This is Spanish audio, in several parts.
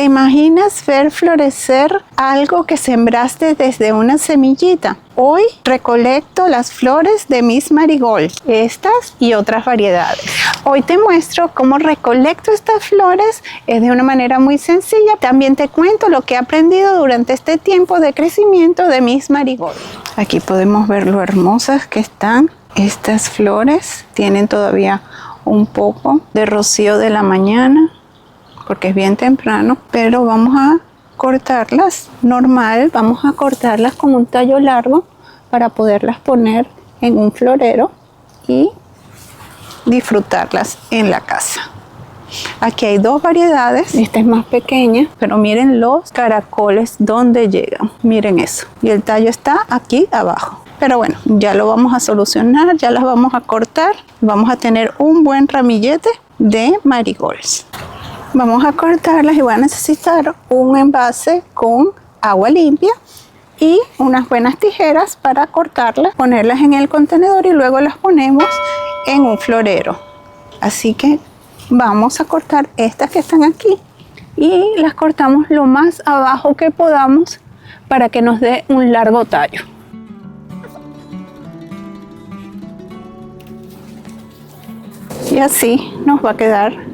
¿Te imaginas ver florecer algo que sembraste desde una semillita? Hoy recolecto las flores de Miss Marigold, estas y otras variedades. Hoy te muestro cómo recolecto estas flores, es de una manera muy sencilla. También te cuento lo que he aprendido durante este tiempo de crecimiento de Miss Marigold. Aquí podemos ver lo hermosas que están estas flores. Tienen todavía un poco de rocío de la mañana, porque es bien temprano, pero vamos a cortarlas normal, vamos a cortarlas con un tallo largo para poderlas poner en un florero y disfrutarlas en la casa. Aquí hay dos variedades, esta es más pequeña, pero miren los caracoles donde llegan, miren eso, y el tallo está aquí abajo. Pero bueno, ya lo vamos a solucionar, ya las vamos a cortar, vamos a tener un buen ramillete de marigolds. Vamos a cortarlas y voy a necesitar un envase con agua limpia y unas buenas tijeras para cortarlas, ponerlas en el contenedor y luego las ponemos en un florero. Así que vamos a cortar estas que están aquí y las cortamos lo más abajo que podamos para que nos dé un largo tallo. Y así nos va a quedar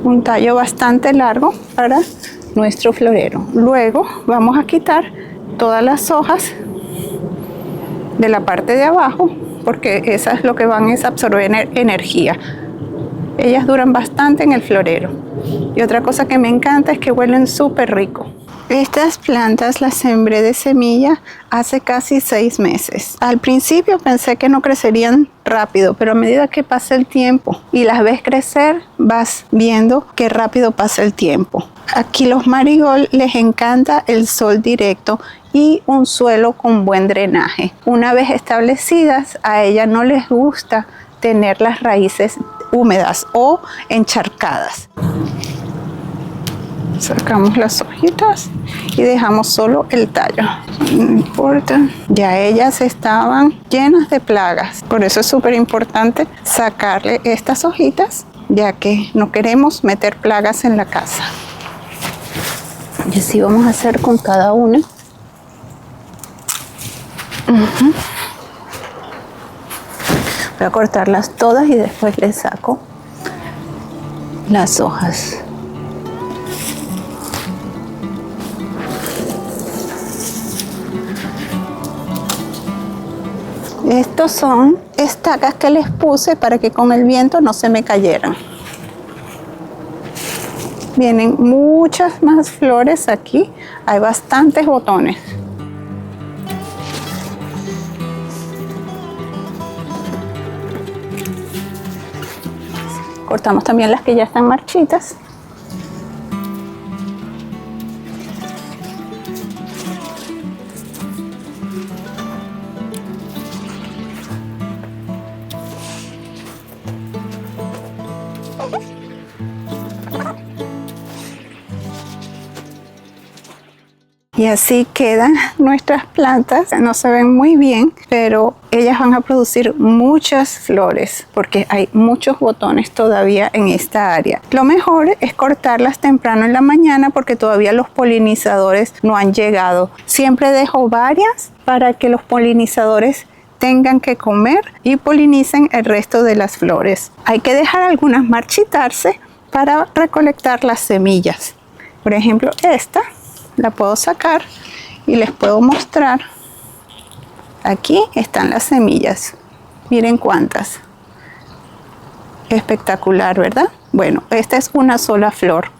un tallo bastante largo para nuestro florero. Luego vamos a quitar todas las hojas de la parte de abajo, porque esas es lo que van a absorber energía. Ellas duran bastante en el florero. Y otra cosa que me encanta es que huelen súper rico. Estas plantas las sembré de semilla hace casi 6 meses. Al principio pensé que no crecerían rápido, pero a medida que pasa el tiempo y las ves crecer, vas viendo qué rápido pasa el tiempo. Aquí los marigold les encanta el sol directo y un suelo con buen drenaje. Una vez establecidas, a ellas no les gusta tener las raíces húmedas o encharcadas. Sacamos las hojitas y dejamos solo el tallo. No importa, ya ellas estaban llenas de plagas. Por eso es súper importante sacarle estas hojitas, ya que no queremos meter plagas en la casa. Y así vamos a hacer con cada una. Voy a cortarlas todas y después les saco las hojas. Estos son estacas que les puse para que con el viento no se me cayeran. Vienen muchas más flores aquí, hay bastantes botones. Cortamos también las que ya están marchitas. Y así quedan nuestras plantas. No se ven muy bien, pero ellas van a producir muchas flores porque hay muchos botones todavía en esta área. Lo mejor es cortarlas temprano en la mañana porque todavía los polinizadores no han llegado. Siempre dejo varias para que los polinizadores tengan que comer y polinicen el resto de las flores. Hay que dejar algunas marchitarse para recolectar las semillas. Por ejemplo, esta la puedo sacar y les puedo mostrar. Aquí están las semillas. Miren cuántas. Espectacular, ¿verdad? Bueno, esta es una sola flor.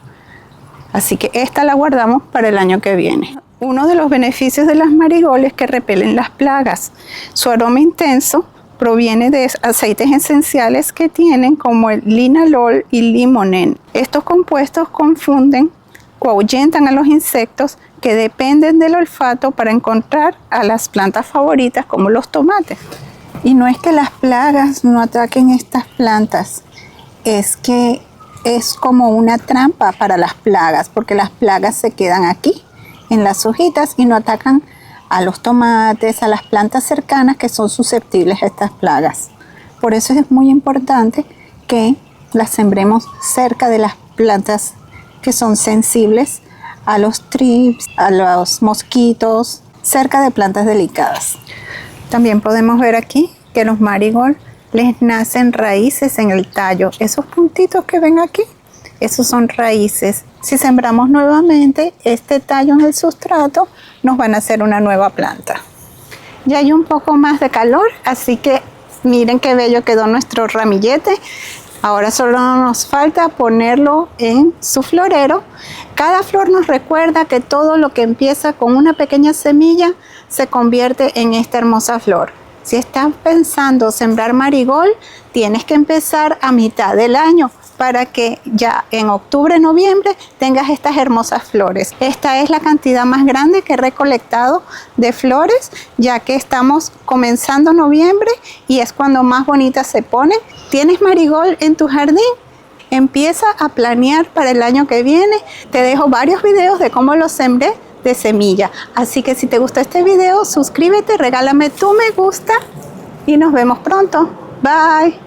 Así que esta la guardamos para el año que viene. Uno de los beneficios de las marigold es que repelen las plagas. Su aroma intenso proviene de aceites esenciales que tienen como el linalol y limonen. Estos compuestos ahuyentan a los insectos que dependen del olfato para encontrar a las plantas favoritas como los tomates. Y no es que las plagas no ataquen estas plantas, es que es como una trampa para las plagas, porque las plagas se quedan aquí en las hojitas y no atacan a los tomates, a las plantas cercanas que son susceptibles a estas plagas. Por eso es muy importante que las sembremos cerca de las plantas que son sensibles a los thrips, a los mosquitos, cerca de plantas delicadas. También podemos ver aquí que los marigold les nacen raíces en el tallo. Esos puntitos que ven aquí, esos son raíces. Si sembramos nuevamente este tallo en el sustrato, nos van a hacer una nueva planta. Ya hay un poco más de calor, así que miren qué bello quedó nuestro ramillete. Ahora solo nos falta ponerlo en su florero. Cada flor nos recuerda que todo lo que empieza con una pequeña semilla se convierte en esta hermosa flor. Si estás pensando sembrar marigold, tienes que empezar a mitad del año para que ya en octubre, noviembre tengas estas hermosas flores. Esta es la cantidad más grande que he recolectado de flores, ya que estamos comenzando noviembre y es cuando más bonitas se ponen. ¿Tienes marigold en tu jardín? Empieza a planear para el año que viene. Te dejo varios videos de cómo los sembré de semilla. Así que si te gustó este video, suscríbete, regálame tu me gusta y nos vemos pronto. Bye.